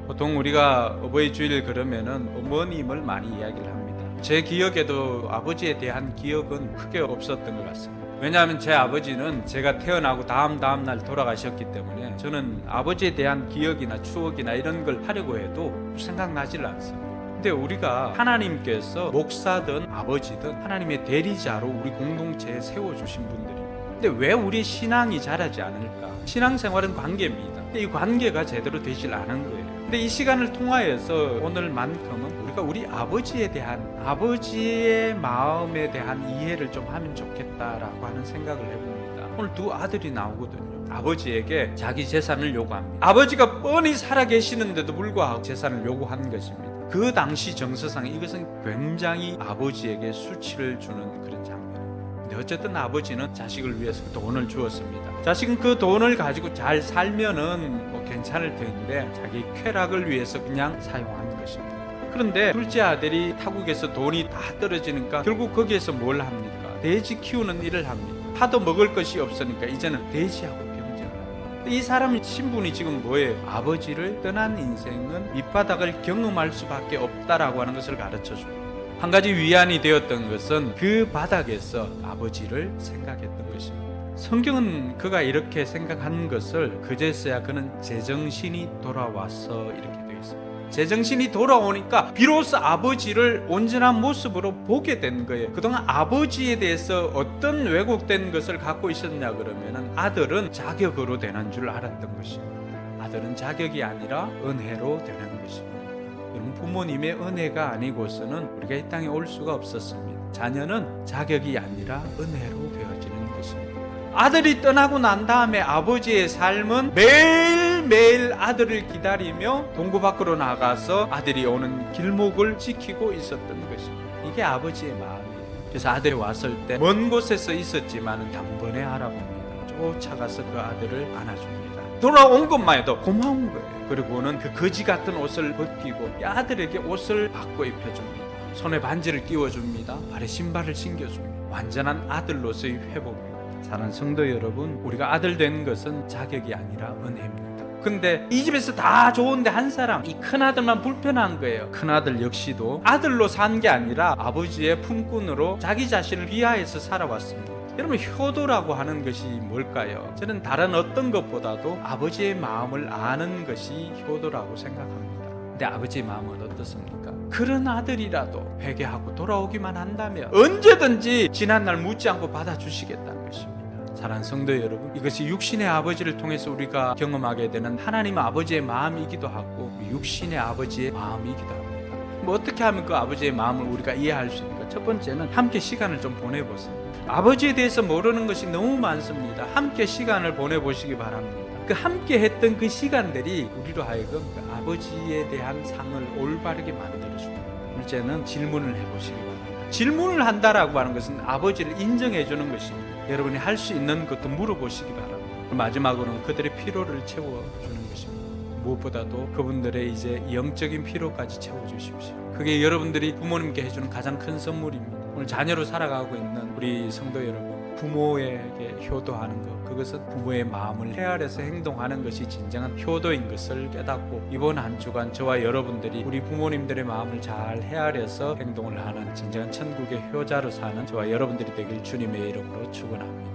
보통 우리가 어버이 주일 그러면은 어머님을 많이 이야기를 합니다. 제 기억에도 아버지에 대한 기억은 크게 없었던 것 같습니다. 왜냐하면 제 아버지는 제가 태어나고 다음 날 돌아가셨기 때문에 저는 아버지에 대한 기억이나 추억이나 이런 걸 하려고 해도 생각나질 않습니다. 근데 우리가 하나님께서 목사든 아버지든 하나님의 대리자로 우리 공동체에 세워주신 분들입니다. 근데 왜 우리 신앙이 자라지 않을까? 신앙생활은 관계입니다. 근데 이 관계가 제대로 되질 않은 거예요. 근데 이 시간을 통하여서 오늘만큼은 우리가 우리 아버지에 대한, 아버지의 마음에 대한 이해를 좀 하면 좋겠다라고 하는 생각을 해봅니다. 오늘 두 아들이 나오거든요. 아버지에게 자기 재산을 요구합니다. 아버지가 뻔히 살아계시는데도 불구하고 재산을 요구한 것입니다. 그 당시 정서상 이것은 굉장히 아버지에게 수치를 주는 그런 장면입니다. 근데 어쨌든 아버지는 자식을 위해서 돈을 주었습니다. 자식은 그 돈을 가지고 잘 살면은 뭐 괜찮을 텐데 자기 쾌락을 위해서 그냥 사용한 것입니다. 그런데 둘째 아들이 타국에서 돈이 다 떨어지니까 결국 거기에서 뭘 합니까? 돼지 키우는 일을 합니다. 하도 먹을 것이 없으니까 이제는 돼지하고 경쟁을 합니다. 이 사람의 신분이 지금 뭐예요? 아버지를 떠난 인생은 밑바닥을 경험할 수밖에 없다라고 하는 것을 가르쳐 줍니다. 한 가지 위안이 되었던 것은 그 바닥에서 아버지를 생각했던 것입니다. 성경은 그가 이렇게 생각한 것을 그제서야 그는 제정신이 돌아와서 이렇게 되어 있습니다. 제정신이 돌아오니까 비로소 아버지를 온전한 모습으로 보게 된 거예요. 그동안 아버지에 대해서 어떤 왜곡된 것을 갖고 있었냐 그러면 아들은 자격으로 되는 줄 알았던 것입니다. 아들은 자격이 아니라 은혜로 되는 것입니다. 여러분, 부모님의 은혜가 아니고서는 우리가 이 땅에 올 수가 없었습니다. 자녀는 자격이 아니라 은혜로 되어지는 것입니다. 아들이 떠나고 난 다음에 아버지의 삶은 매일매일 아들을 기다리며 동구 밖으로 나가서 아들이 오는 길목을 지키고 있었던 것입니다. 이게 아버지의 마음이에요. 그래서 아들이 왔을 때 먼 곳에서 있었지만 단번에 알아봅니다. 쫓아가서 그 아들을 안아줍니다. 돌아온 것만 해도 고마운 거예요. 그리고는 그 거지 같은 옷을 벗기고 이 아들에게 옷을 바꿔 입혀줍니다. 손에 반지를 끼워줍니다. 발에 신발을 신겨줍니다. 완전한 아들로서의 회복입니다. 사랑하는 성도 여러분, 우리가 아들 된 것은 자격이 아니라 은혜입니다. 근데 이 집에서 다 좋은데 한 사람, 이 큰아들만 불편한 거예요. 큰아들 역시도 아들로 산 게 아니라 아버지의 품꾼으로 자기 자신을 비하해서 살아왔습니다. 여러분, 효도라고 하는 것이 뭘까요? 저는 다른 어떤 것보다도 아버지의 마음을 아는 것이 효도라고 생각합니다. 근데 아버지의 마음은 어떻습니까? 그런 아들이라도 회개하고 돌아오기만 한다면 언제든지 지난날 묻지 않고 받아주시겠다는 것입니다. 사랑하는 성도 여러분, 이것이 육신의 아버지를 통해서 우리가 경험하게 되는 하나님 아버지의 마음이기도 하고 육신의 아버지의 마음이기도 합니다. 뭐 어떻게 하면 그 아버지의 마음을 우리가 이해할 수 있는가? 첫 번째는 함께 시간을 좀 보내보세요. 아버지에 대해서 모르는 것이 너무 많습니다. 함께 시간을 보내보시기 바랍니다. 그 함께 했던 그 시간들이 우리로 하여금 그 아버지에 대한 상을 올바르게 만들어줍니다. 둘째는 질문을 해보시기 바랍니다. 질문을 한다라고 하는 것은 아버지를 인정해 주는 것입니다. 여러분이 할 수 있는 것도 물어보시기 바랍니다. 마지막으로는 그들의 필요를 채워주는 것입니다. 무엇보다도 그분들의 이제 영적인 필요까지 채워주십시오. 그게 여러분들이 부모님께 해주는 가장 큰 선물입니다. 오늘 자녀로 살아가고 있는 우리 성도 여러분, 부모에게 효도하는 것, 그것은 부모의 마음을 헤아려서 행동하는 것이 진정한 효도인 것을 깨닫고 이번 한 주간 저와 여러분들이 우리 부모님들의 마음을 잘 헤아려서 행동을 하는 진정한 천국의 효자로 사는 저와 여러분들이 되길 주님의 이름으로 축원합니다.